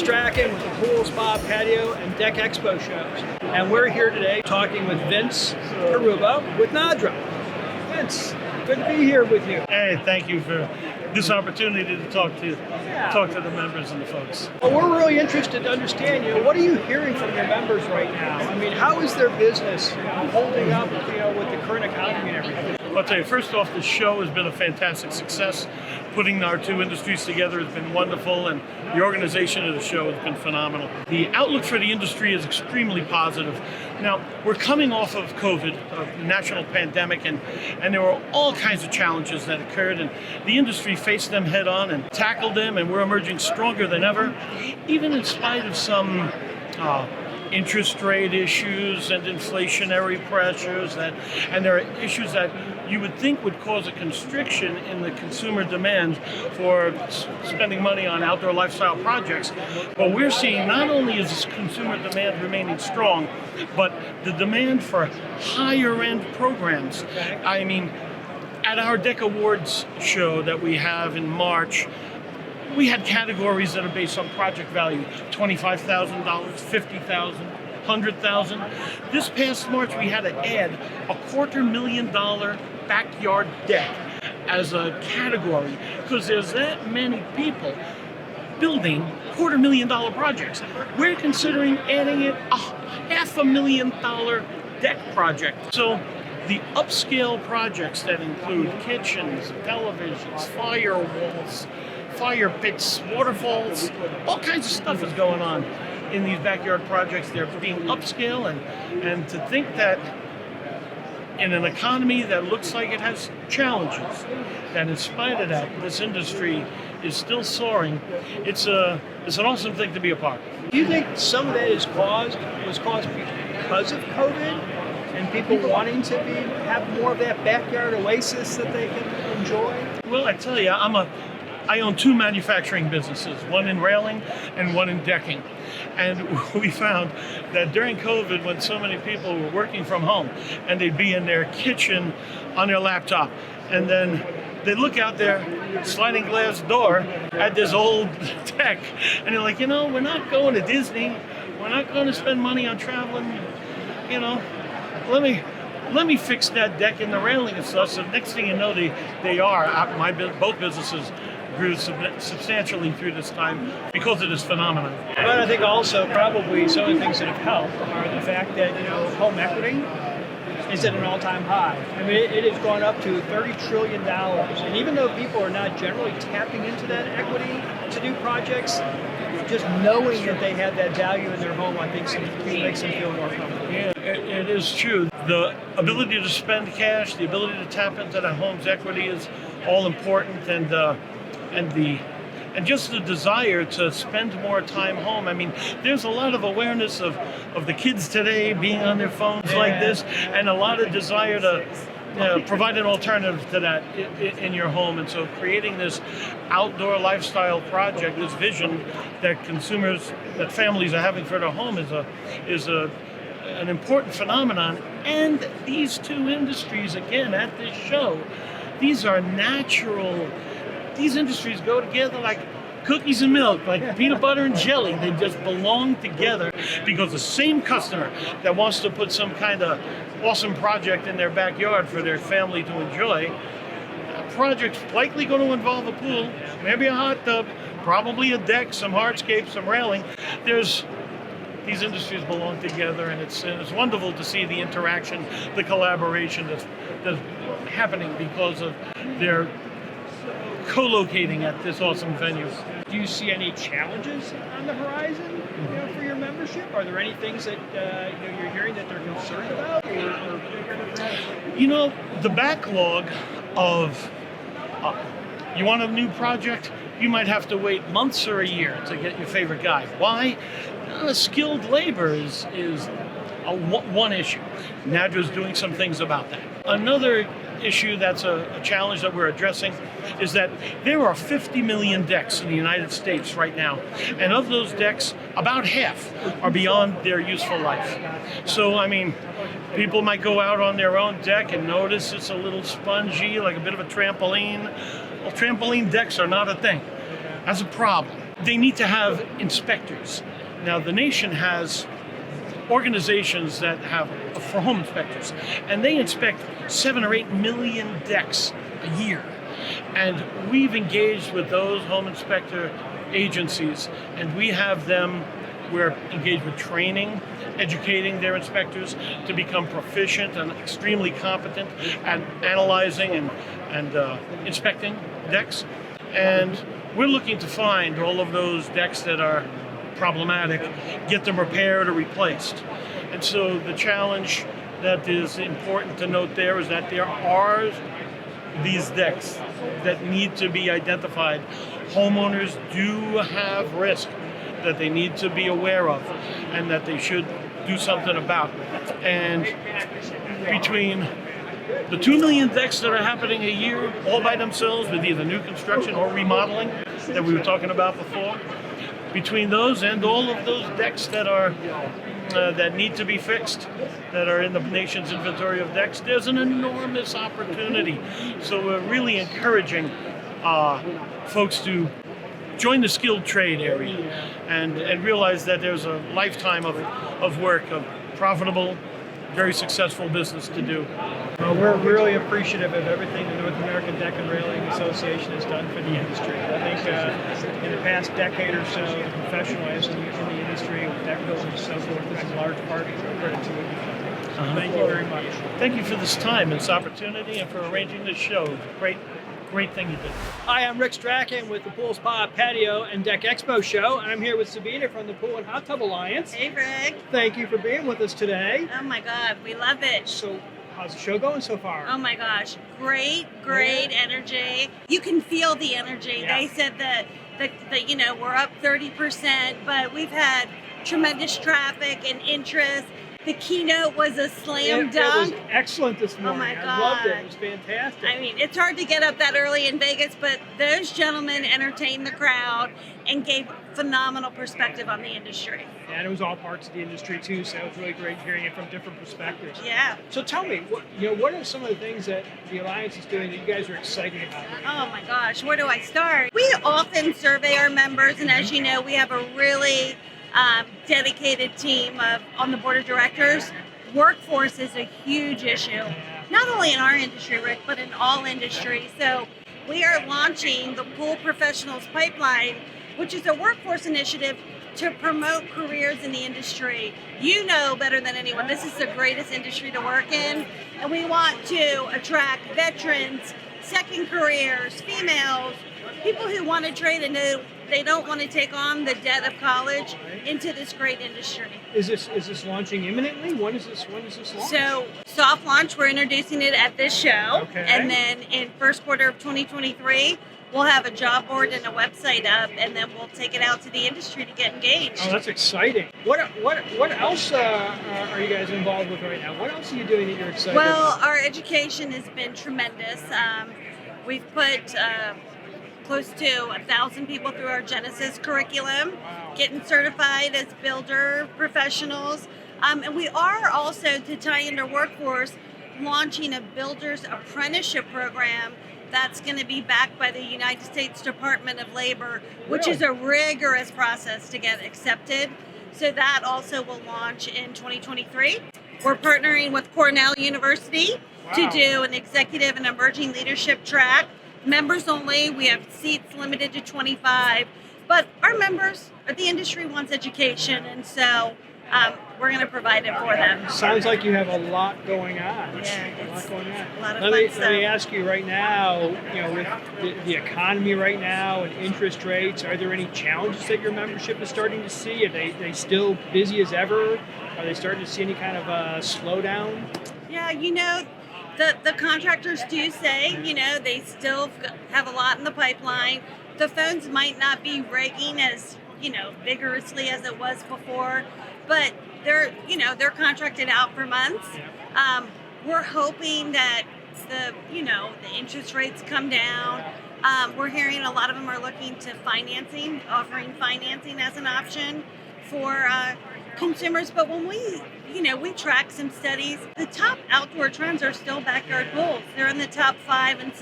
Strachan with the Pool, Spa, Patio, and Deck Expo shows. And we're here today talking with Vince Caruba with NADRA. Vince, good to be here with you. Hey, thank you for this opportunity to talk to the members and the folks. Well, we're really interested to understand, what are you hearing from your members right now? I mean, how is their business holding up, with the current economy and everything? I'll tell you, first off, the show has been a fantastic success. Putting our two industries together has been wonderful, and the organization of the show has been phenomenal. The outlook for the industry is extremely positive. Now, we're coming off of COVID, a national pandemic, and there were all kinds of challenges that occurred, and the industry faced them head on and tackled them, and we're emerging stronger than ever, even in spite of some interest rate issues and inflationary pressures, and there are issues that you would think would cause a constriction in the consumer demand for spending money on outdoor lifestyle projects. But we're seeing not only is this consumer demand remaining strong, but the demand for higher end programs. I mean, at our Deck Awards show that we have in March, we had categories that are based on project value, $25,000, $50,000, $100,000. This past March, we had to add a $250,000 backyard deck as a category because there's that many people building $250,000 projects. We're considering adding it a $500,000 deck project. So the upscale projects that include kitchens, televisions, firewalls, fire pits, waterfalls, all kinds of stuff is going on in these backyard projects. They're being upscale, and to think that in an economy that looks like it has challenges, that in spite of that, this industry is still soaring, it's an awesome thing to be a part of. Do you think some of that was caused because of COVID and people wanting to have more of that backyard oasis that they can enjoy? Well, I tell you, I own two manufacturing businesses, one in railing and one in decking. And we found that during COVID, when so many people were working from home and they'd be in their kitchen on their laptop, and then they'd look out their sliding glass door at this old deck, and they're like, we're not going to Disney. We're not going to spend money on traveling. Let me fix that deck and the railing and stuff. So next thing you know, they are. Both businesses grew substantially through this time because of this phenomenon. But I think also probably some of the things that have helped are the fact that home equity is at an all-time high. I mean, it has gone up to $30 trillion, and even though people are not generally tapping into that equity to do projects, just knowing that they have that value in their home, I think makes them feel more comfortable. Yeah, it is true. The ability to spend cash, the ability to tap into the home's equity is all important, and just the desire to spend more time home. I mean, there's a lot of awareness of the kids today being on their phones like this, and a lot of desire to provide an alternative to that in your home. And so creating this outdoor lifestyle project, this vision that families are having for their home is an important phenomenon. And these two industries, again, at this show, these are natural. These industries go together like cookies and milk, like peanut butter and jelly. They just belong together because the same customer that wants to put some kind of awesome project in their backyard for their family to enjoy, a project's likely going to involve a pool, maybe a hot tub, probably a deck, some hardscape, some railing. These industries belong together, and it's wonderful to see the interaction, the collaboration that's happening because of their co-locating at this awesome venue. Do you see any challenges on the horizon for your membership? Are there any things that you're hearing that they're concerned about? The backlog of you want a new project, you might have to wait months or a year to get your favorite guy. Why? Skilled labor is one issue. NADRA is doing some things about that. Another issue that's a challenge that we're addressing is that there are 50 million decks in the United States right now, and of those decks, about half are beyond their useful life. So, I mean, people might go out on their own deck and notice it's a little spongy, like a bit of a trampoline. Well, trampoline decks are not a thing. That's a problem. they need to have inspectors. Now, the nation has organizations that have for home inspectors, and they inspect 7 or 8 million decks a year. And we've engaged with those home inspector agencies, and we're engaged with training, educating their inspectors to become proficient and extremely competent at analyzing and inspecting decks. And we're looking to find all of those decks that are problematic, get them repaired or replaced. And so the challenge that is important to note there is that there are these decks that need to be identified. Homeowners do have risk that they need to be aware of and that they should do something about. And between the 2 million decks that are happening a year all by themselves with either new construction or remodeling that we were talking about before, between those and all of those decks that are that need to be fixed, that are in the nation's inventory of decks, there's an enormous opportunity. So we're really encouraging folks to join the skilled trade area and realize that there's a lifetime of work, of profitable, very successful business to do. We're really appreciative of everything the North American Deck and Railing Association has done for the industry. I think in the past decade or so, the professionalism in the industry with deck building and so forth is a large part of credit to it. Thank you very much. Thank you for this time and this opportunity and for arranging this show. Great thing you did. Hi, I'm Rick Strachan with the Pool Spa Patio and Deck Expo show, and I'm here with Sabina from the Pool and Hot Tub Alliance. Hey, Rick. Thank you for being with us today. Oh my God, we love it. So, how's the show going so far? Oh my gosh, great energy. You can feel the energy. Yeah. They said that we're up 30%, but we've had tremendous traffic and interest. The keynote was a slam dunk. It was excellent this morning. Oh my God. I loved it. It was fantastic. I mean, it's hard to get up that early in Vegas, but those gentlemen entertained the crowd and gave phenomenal perspective on the industry. And it was all parts of the industry too, so it was really great hearing it from different perspectives. Yeah. So tell me, what are some of the things that the Alliance is doing that you guys are excited about? Oh my gosh, where do I start? We often survey our members, and as you know, we have a really dedicated team on the board of directors. Workforce is a huge issue, not only in our industry, Rick, but in all industries. So we are launching the Pool Professionals Pipeline, which is a workforce initiative to promote careers in the industry. You know better than anyone, this is the greatest industry to work in, and we want to attract veterans, second careers, females, people who want to trade and they don't want to take on the debt of college into this great industry. Is this launching imminently? When is this launch? So soft launch, we're introducing it at this show, okay. And then in first quarter of 2023, we'll have a job board and a website up, and then we'll take it out to the industry to get engaged. Oh, that's exciting. What else are you guys involved with right now? What else are you doing that you're excited Well, about? our education has been tremendous. We've put close to 1,000 people through our Genesis curriculum, getting certified as builder professionals. And we are also, to tie into workforce, launching a builder's apprenticeship program that's going to be backed by the United States Department of Labor, which is a rigorous process to get accepted. So that also will launch in 2023. We're partnering with Cornell University to do an executive and emerging leadership track. Members only. We have seats limited to 25. But our members, the industry wants education, and so we're going to provide it for them. Sounds like you have a lot going on. Yeah, it's a lot going on. a lot of Let fun me stuff. ask you right now, with the economy right now and interest rates, are there any challenges that your membership is starting to see? Are they still busy as ever? Are they starting to see any kind of slowdown? Yeah, the contractors do say, they still have a lot in the pipeline. The phones might not be ringing as, vigorously as it was before, but they're contracted out for months. We're hoping that the interest rates come down. We're hearing a lot of them are looking to offering financing as an option for consumers. But when we track some studies, the top outdoor trends are still backyard pools. They're in the top 5 and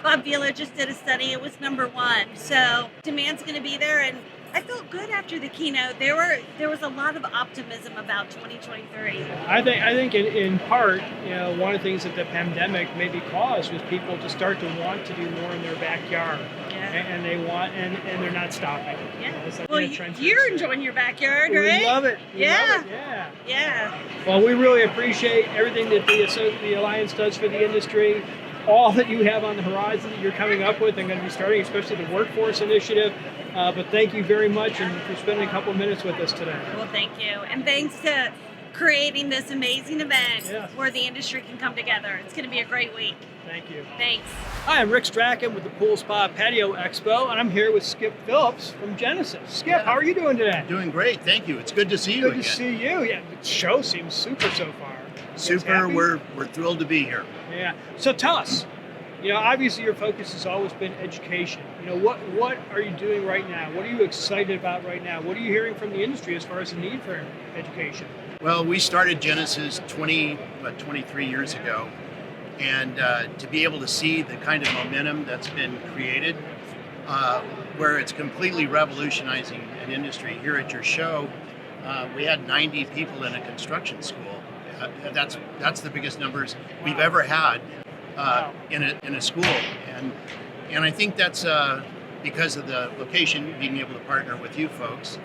Bob Vila just did a study. It was #1. So demand's going to be there, and I felt good after the keynote. There was a lot of optimism about 2023. I think in part, one of the things that the pandemic maybe caused was people to start to want to do more in their backyard, and they want and they're not stopping. Yeah. It's like Well, you're enjoying your backyard, right? We love it. We love it. Yeah. Well, we really appreciate everything that the Alliance does for the industry, all that you have on the horizon that you're coming up with and going to be starting, especially the workforce initiative. But thank you very much and for spending a couple of minutes with us today. Well, thank you. And thanks to creating this amazing event Yes. where the industry can come together. It's going to be a great week. Thank you. Thanks. Hi, I'm Rick Strachan with the Pool Spa Patio Expo, and I'm here with Skip Phillips from Genesis. Skip, how are you doing today? Doing great, thank you. It's good to see you Good again. to see you. Yeah, the show seems super so far. You guys Super. happy? We're thrilled to be here. Yeah. So tell us, obviously your focus has always been education. What are you doing right now? What are you excited about right now? What are you hearing from the industry as far as the need for education? Well, we started Genesis 23 years ago, and to be able to see the kind of momentum that's been created, where it's completely revolutionizing an industry. Here at your show, we had 90 people in a construction school. That's the biggest numbers we've ever had in a school, and I think that's because of the location, being able to partner with you folks.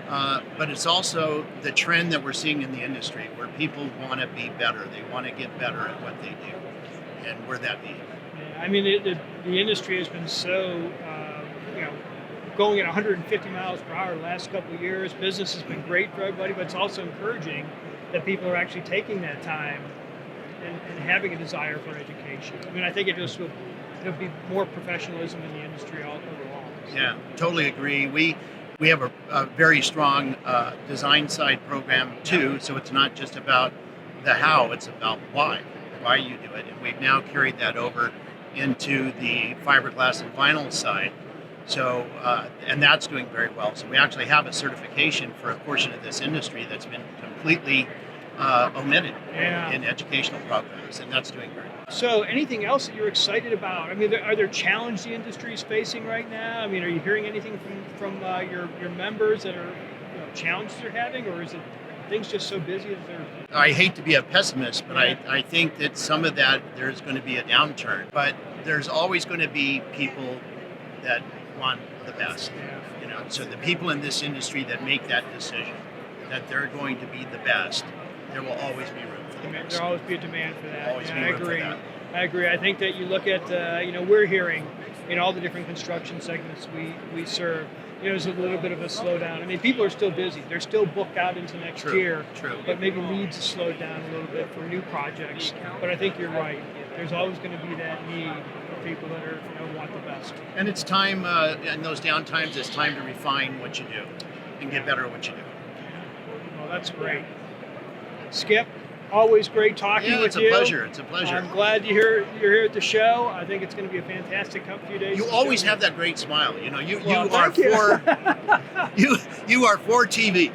But it's also the trend that we're seeing in the industry, where people want to be better. They want to get better at what they do, and we're that need. Yeah, I mean, the industry has been so, going at 150 miles per hour the last couple of years. Business has been great for everybody, but it's also encouraging that people are actually taking that time and having a desire for education. I mean, I think it'll be more professionalism in the industry all overall. So. Yeah, totally agree. We have a very strong design side program too, so it's not just about the how, it's about why you do it. And we've now carried that over into the fiberglass and vinyl side. So, and that's doing very well. So we actually have a certification for a portion of this industry that's been completely omitted in educational programs, and that's doing very well. So anything else that you're excited about? I mean, are there challenges the industry is facing right now? I mean, are you hearing anything from your members that are challenges they're having, or is it things just so busy that they're... I hate to be a pessimist, but I think that some of that there's going to be a downturn. But there's always going to be people that want the best. So the people in this industry that make that decision, that they're going to be the best, there will always be room for the best. There'll always be a demand for that. Always be room for that. I agree. I think that you look at, we're hearing in all the different construction segments we serve, there's a little bit of a slowdown. I mean, people are still busy. They're still booked out into next year. True. But maybe leads to slow down a little bit for new projects. But I think you're right. There's always going to be that need for people that are, want the best. And it's time, in those down times, it's time to refine what you do and get better at what you do. Well, that's great. Skip, always great talking with you. It's a pleasure. I'm glad you're here at the show. I think it's going to be a fantastic few days. You always have that great smile. You are for you are for TV.